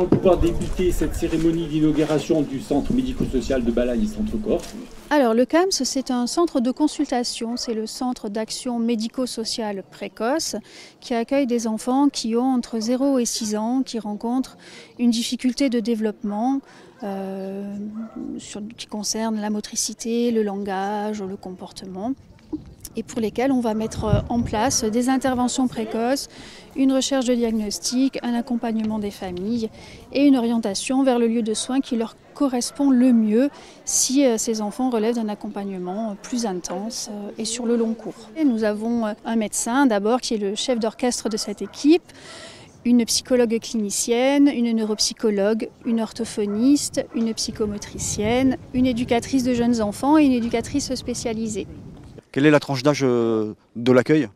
On va pouvoir débuter cette cérémonie d'inauguration du centre médico-social de Balagne et Centre-Corps. Alors le CAMS, c'est un centre de consultation, c'est le centre d'action médico-sociale précoce qui accueille des enfants qui ont entre 0 et 6 ans, qui rencontrent une difficulté de développement qui concerne la motricité, le langage, le comportement, et pour lesquels on va mettre en place des interventions précoces, une recherche de diagnostic, un accompagnement des familles et une orientation vers le lieu de soins qui leur correspond le mieux si ces enfants relèvent d'un accompagnement plus intense et sur le long cours. Et nous avons un médecin d'abord qui est le chef d'orchestre de cette équipe, une psychologue clinicienne, une neuropsychologue, une orthophoniste, une psychomotricienne, une éducatrice de jeunes enfants et une éducatrice spécialisée. Quelle est la tranche d'âge de l'accueil ?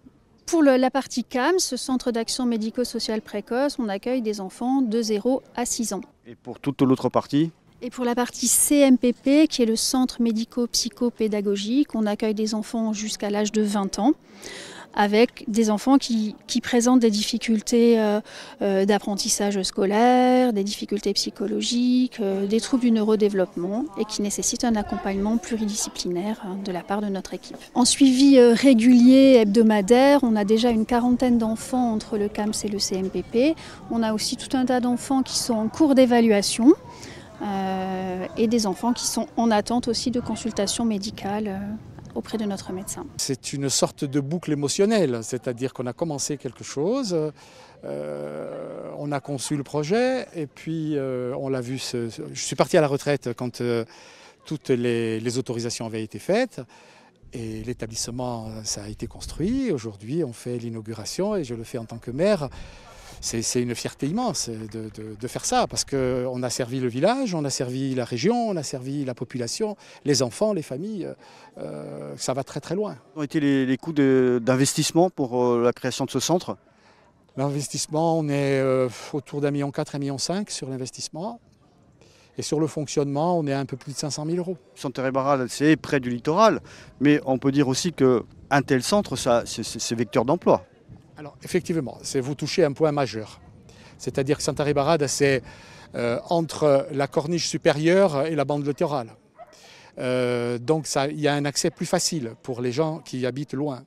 Pour la partie CAMS, ce centre d'action médico-sociale précoce, on accueille des enfants de 0 à 6 ans. Et pour toute l'autre partie ? Et pour la partie CMPP, qui est le centre médico-psychopédagogique, on accueille des enfants jusqu'à l'âge de 20 ans, avec des enfants qui présentent des difficultés d'apprentissage scolaire, des difficultés psychologiques, des troubles du neurodéveloppement et qui nécessitent un accompagnement pluridisciplinaire de la part de notre équipe. En suivi régulier hebdomadaire, on a déjà une quarantaine d'enfants entre le CAMS et le CMPP. On a aussi tout un tas d'enfants qui sont en cours d'évaluation et des enfants qui sont en attente aussi de consultation médicale auprès de notre médecin. C'est une sorte de boucle émotionnelle, c'est-à-dire qu'on a commencé quelque chose, on a conçu le projet et puis on l'a vu. Je suis parti à la retraite quand toutes les autorisations avaient été faites et l'établissement ça a été construit. Aujourd'hui on fait l'inauguration et je le fais en tant que maire. C'est une fierté immense de faire ça parce qu'on a servi le village, on a servi la région, on a servi la population, les enfants, les familles. Ça va très très loin. Quels ont été les coûts d'investissement pour la création de ce centre ? L'investissement, on est autour d'1,4 million, 1,5 million sur l'investissement. Et sur le fonctionnement, on est à un peu plus de 500 000 €. Centre-Barral, c'est près du littoral, mais on peut dire aussi qu'un tel centre, c'est vecteur d'emploi. Alors effectivement, vous touchez un point majeur. C'est-à-dire que Santa-Ribarade, c'est entre la corniche supérieure et la bande littorale. Donc il y a un accès plus facile pour les gens qui habitent loin,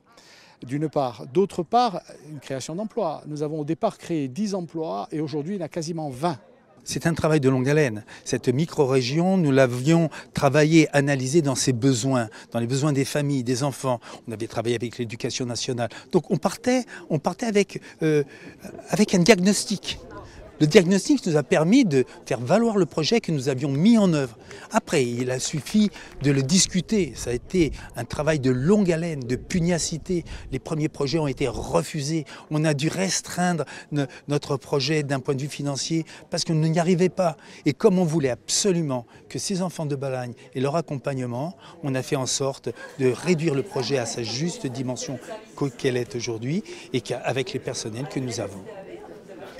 d'une part. D'autre part, une création d'emplois. Nous avons au départ créé 10 emplois et aujourd'hui il y en a quasiment 20. C'est un travail de longue haleine. Cette micro-région, nous l'avions travaillée, analysée dans ses besoins, dans les besoins des familles, des enfants. On avait travaillé avec l'éducation nationale. Donc on partait avec un diagnostic. Le diagnostic nous a permis de faire valoir le projet que nous avions mis en œuvre. Après, il a suffi de le discuter. Ça a été un travail de longue haleine, de pugnacité. Les premiers projets ont été refusés. On a dû restreindre notre projet d'un point de vue financier parce qu'on n'y arrivait pas. Et comme on voulait absolument que ces enfants de Balagne et leur accompagnement, on a fait en sorte de réduire le projet à sa juste dimension qu'elle est aujourd'hui et avec les personnels que nous avons.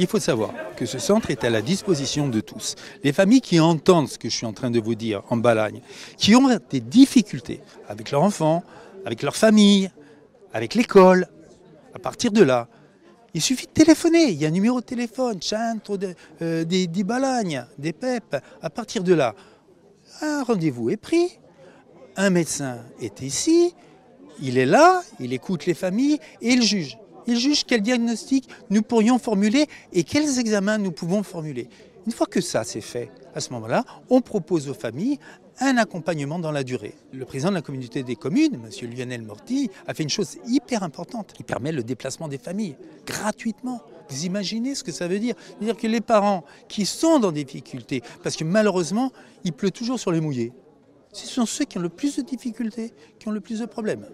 Il faut savoir que ce centre est à la disposition de tous. Les familles qui entendent ce que je suis en train de vous dire en Balagne, qui ont des difficultés avec leurs enfants, avec leur famille, avec l'école, à partir de là, il suffit de téléphoner. Il y a un numéro de téléphone, Centre des Balagnes, des PEP. À partir de là, un rendez-vous est pris, un médecin est ici, il est là, il écoute les familles et il juge. Il juge quel diagnostic nous pourrions formuler et quels examens nous pouvons formuler. Une fois que ça c'est fait, à ce moment-là, on propose aux familles un accompagnement dans la durée. Le président de la communauté des communes, M. Lionel Morty, a fait une chose hyper importante. Il permet le déplacement des familles gratuitement. Vous imaginez ce que ça veut dire ? C'est-à-dire que les parents qui sont dans des difficultés, parce que malheureusement, il pleut toujours sur les mouillés, ce sont ceux qui ont le plus de difficultés, qui ont le plus de problèmes.